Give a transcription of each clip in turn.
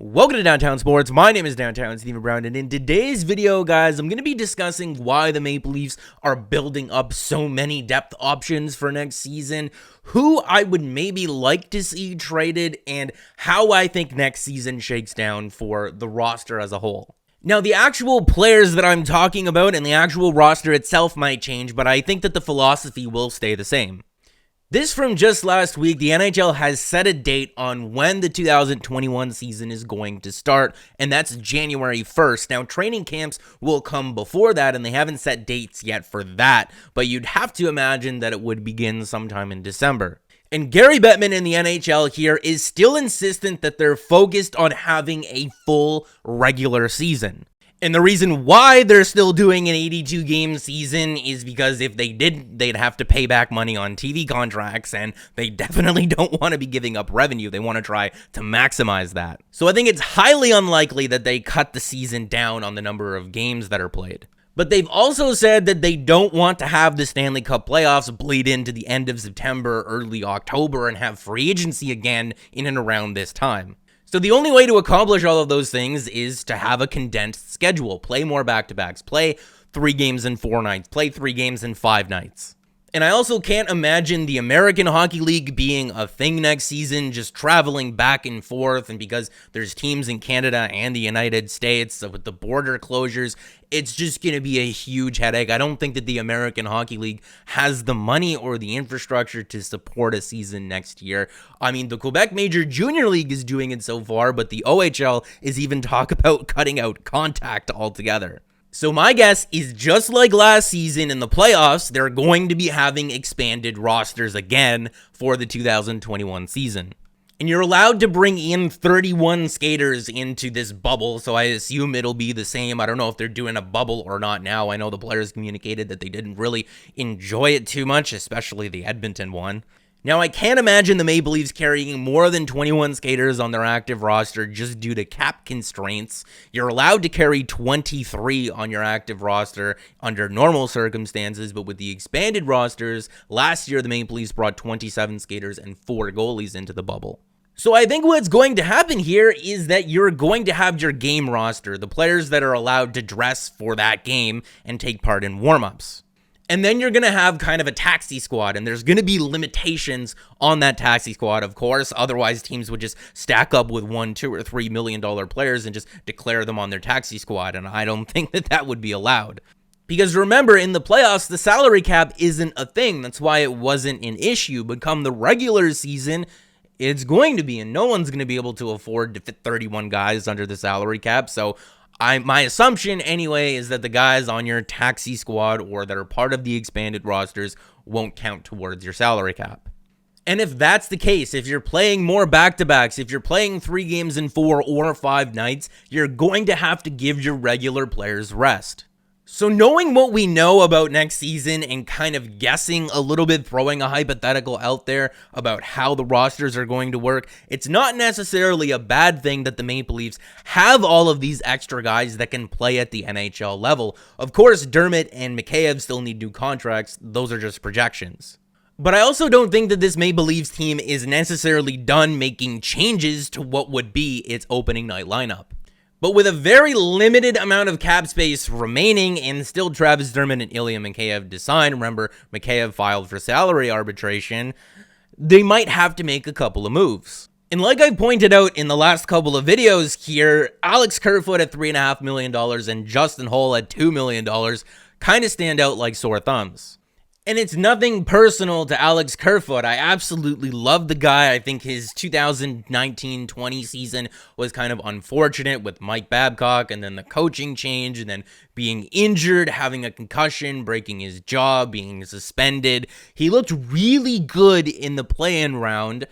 Welcome to Downtown Sports. My name is Downtown Steven Brown, and in today's video, guys, I'm going to be discussing why the Maple Leafs are building up so many depth options for next season, who I would maybe like to see traded, and how I think next season shakes down for the roster as a whole. Now, the actual players that I'm talking about and the actual roster itself might change, but I think that the philosophy will stay the same. This from just last week, the NHL has set a date on when the 2021 season is going to start, and that's January 1st. Now, training camps will come before that, and they haven't set dates yet for that, but you'd have to imagine that it would begin sometime in December. And Gary Bettman in the NHL here is still insistent that they're focused on having a full regular season. And the reason why they're still doing an 82-game season is because if they didn't, they'd have to pay back money on TV contracts, and they definitely don't want to be giving up revenue. They want to try to maximize that. So I think it's highly unlikely that they cut the season down on the number of games that are played. But they've also said that they don't want to have the Stanley Cup playoffs bleed into the end of September, early October, and have free agency again in and around this time. So the only way to accomplish all of those things is to have a condensed schedule. Play more back-to-backs. Play 3 games in 4 nights. Play 3 games in 5 nights. And I also can't imagine the American Hockey League being a thing next season, just traveling back and forth. And because there's teams in Canada and the United States, so with the border closures, it's just going to be a huge headache. I don't think that the American Hockey League has the money or the infrastructure to support a season next year. I mean, the Quebec Major Junior League is doing it so far, but the OHL is even talk about cutting out contact altogether. So my guess is just like last season in the playoffs, they're going to be having expanded rosters again for the 2021 season. And you're allowed to bring in 31 skaters into this bubble, so I assume it'll be the same. I don't know if they're doing a bubble or not now. I know the players communicated that they didn't really enjoy it too much, especially the Edmonton one. Now, I can't imagine the Maple Leafs carrying more than 21 skaters on their active roster just due to cap constraints. You're allowed to carry 23 on your active roster under normal circumstances, but with the expanded rosters, last year the Maple Leafs brought 27 skaters and 4 goalies into the bubble. So I think what's going to happen here is that you're going to have your game roster, the players that are allowed to dress for that game and take part in warm-ups. And then you're going to have kind of a taxi squad, and there's going to be limitations on that taxi squad, of course. Otherwise, teams would just stack up with $1, $2, or $3 million players and just declare them on their taxi squad, and I don't think that that would be allowed. Because remember, in the playoffs, the salary cap isn't a thing. That's why it wasn't an issue. But come the regular season, it's going to be, and no one's going to be able to afford to fit 31 guys under the salary cap, so my assumption anyway is that the guys on your taxi squad or that are part of the expanded rosters won't count towards your salary cap. And if that's the case, if you're playing more back-to-backs, if you're playing 3 games in 4 or 5 nights, you're going to have to give your regular players rest. So knowing what we know about next season and kind of guessing a little bit, throwing a hypothetical out there about how the rosters are going to work, it's not necessarily a bad thing that the Maple Leafs have all of these extra guys that can play at the NHL level. Of course, Dermott and Mikheyev still need new contracts. Those are just projections. But I also don't think that this Maple Leafs team is necessarily done making changes to what would be its opening night lineup. But with a very limited amount of cap space remaining and still Travis Dermott and Ilya Mikheyev to sign, remember, Mikheyev filed for salary arbitration, they might have to make a couple of moves. And like I pointed out in the last couple of videos here, Alex Kerfoot at $3.5 million and Justin Holl at $2 million kind of stand out like sore thumbs. And it's nothing personal to Alex Kerfoot. I absolutely love the guy. I think his 2019-20 season was kind of unfortunate with Mike Babcock and then the coaching change and then being injured, having a concussion, breaking his jaw, being suspended. He looked really good in the play-in round,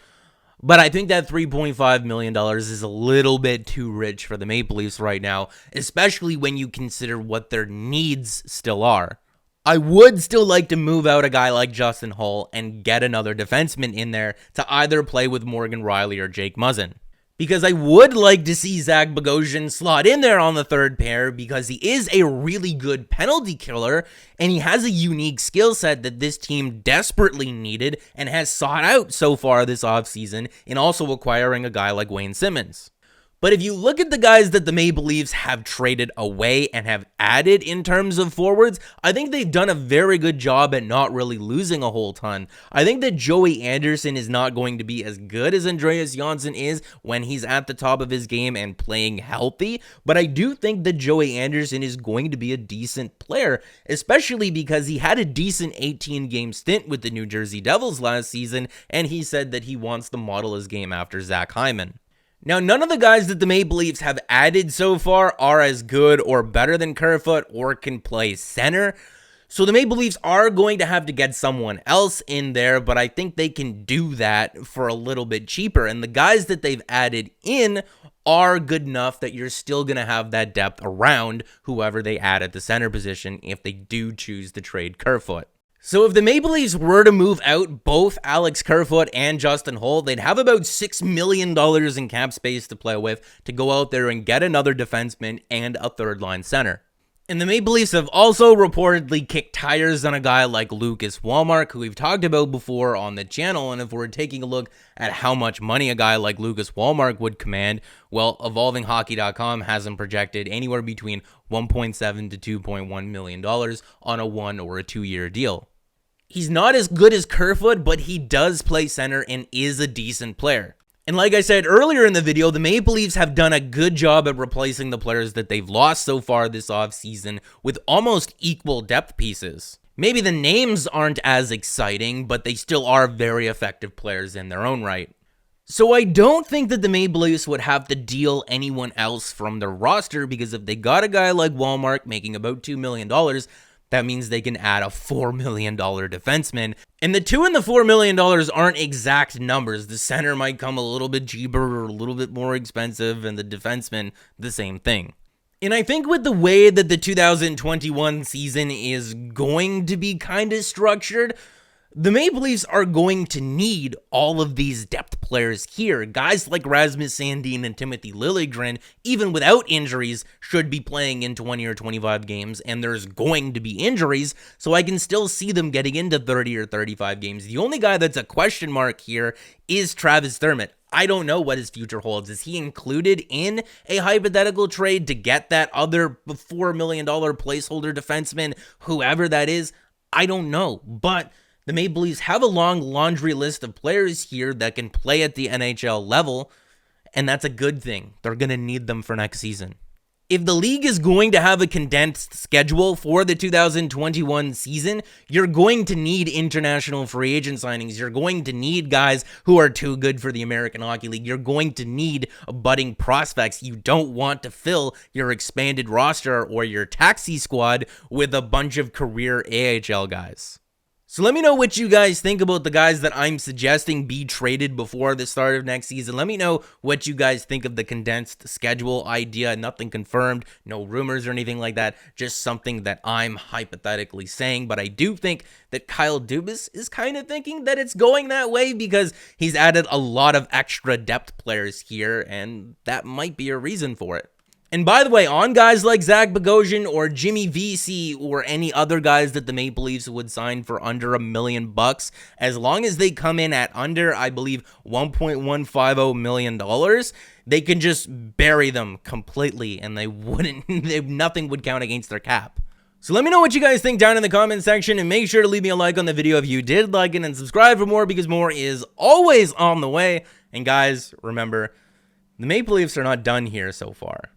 but I think that $3.5 million is a little bit too rich for the Maple Leafs right now, especially when you consider what their needs still are. I would still like to move out a guy like Justin Holl and get another defenseman in there to either play with Morgan Rielly or Jake Muzzin. Because I would like to see Zach Bogosian slot in there on the third pair because he is a really good penalty killer and he has a unique skill set that this team desperately needed and has sought out so far this offseason in also acquiring a guy like Wayne Simmons. But if you look at the guys that the Maple Leafs have traded away and have added in terms of forwards, I think they've done a very good job at not really losing a whole ton. I think that Joey Anderson is not going to be as good as Andreas Johnsson is when he's at the top of his game and playing healthy, but I do think that Joey Anderson is going to be a decent player, especially because he had a decent 18-game stint with the New Jersey Devils last season, and he said that he wants to model his game after Zach Hyman. Now, none of the guys that the Maple Leafs have added so far are as good or better than Kerfoot or can play center. So the Maple Leafs are going to have to get someone else in there, but I think they can do that for a little bit cheaper. And the guys that they've added in are good enough that you're still going to have that depth around whoever they add at the center position if they do choose to trade Kerfoot. So if the Maple Leafs were to move out both Alex Kerfoot and Justin Holl, they'd have about $6 million in cap space to play with to go out there and get another defenseman and a third-line center. And the Maple Leafs have also reportedly kicked tires on a guy like Lucas Wallmark, who we've talked about before on the channel. And if we're taking a look at how much money a guy like Lucas Wallmark would command, well, EvolvingHockey.com has him projected anywhere between $1.7 to $2.1 million on a 1 or a 2-year deal. He's not as good as Kerfoot, but he does play center and is a decent player. And like I said earlier in the video, the Maple Leafs have done a good job at replacing the players that they've lost so far this offseason with almost equal depth pieces. Maybe the names aren't as exciting, but they still are very effective players in their own right. So I don't think that the Maple Leafs would have to deal anyone else from their roster, because if they got a guy like Wallmark making about $2 million, that means they can add a $4 million defenseman. And the $2 and the $4 million aren't exact numbers. The center might come a little bit cheaper or a little bit more expensive, and the defenseman, the same thing. And I think with the way that the 2021 season is going to be kind of structured, the Maple Leafs are going to need all of these depth players here. Guys like Rasmus Sandin and Timothy Liljegren, even without injuries, should be playing in 20 or 25 games, and there's going to be injuries, so I can still see them getting into 30 or 35 games. The only guy that's a question mark here is Travis Dermott. I don't know what his future holds. Is he included in a hypothetical trade to get that other $4 million placeholder defenseman, whoever that is? I don't know, but the Maple Leafs have a long laundry list of players here that can play at the NHL level, and that's a good thing. They're going to need them for next season. If the league is going to have a condensed schedule for the 2021 season, you're going to need international free agent signings. You're going to need guys who are too good for the American Hockey League. You're going to need budding prospects. You don't want to fill your expanded roster or your taxi squad with a bunch of career AHL guys. So let me know what you guys think about the guys that I'm suggesting be traded before the start of next season. Let me know what you guys think of the condensed schedule idea. Nothing confirmed, no rumors or anything like that. Just something that I'm hypothetically saying. But I do think that Kyle Dubas is kind of thinking that it's going that way because he's added a lot of extra depth players here, and that might be a reason for it. And by the way, on guys like Zach Bogosian or Jimmy Vesey or any other guys that the Maple Leafs would sign for under $1 million, as long as they come in at under, I believe, $1.150 million, they can just bury them completely and nothing would count against their cap. So let me know what you guys think down in the comment section, and make sure to leave me a like on the video if you did like it, and subscribe for more because more is always on the way. And guys, remember, the Maple Leafs are not done here so far.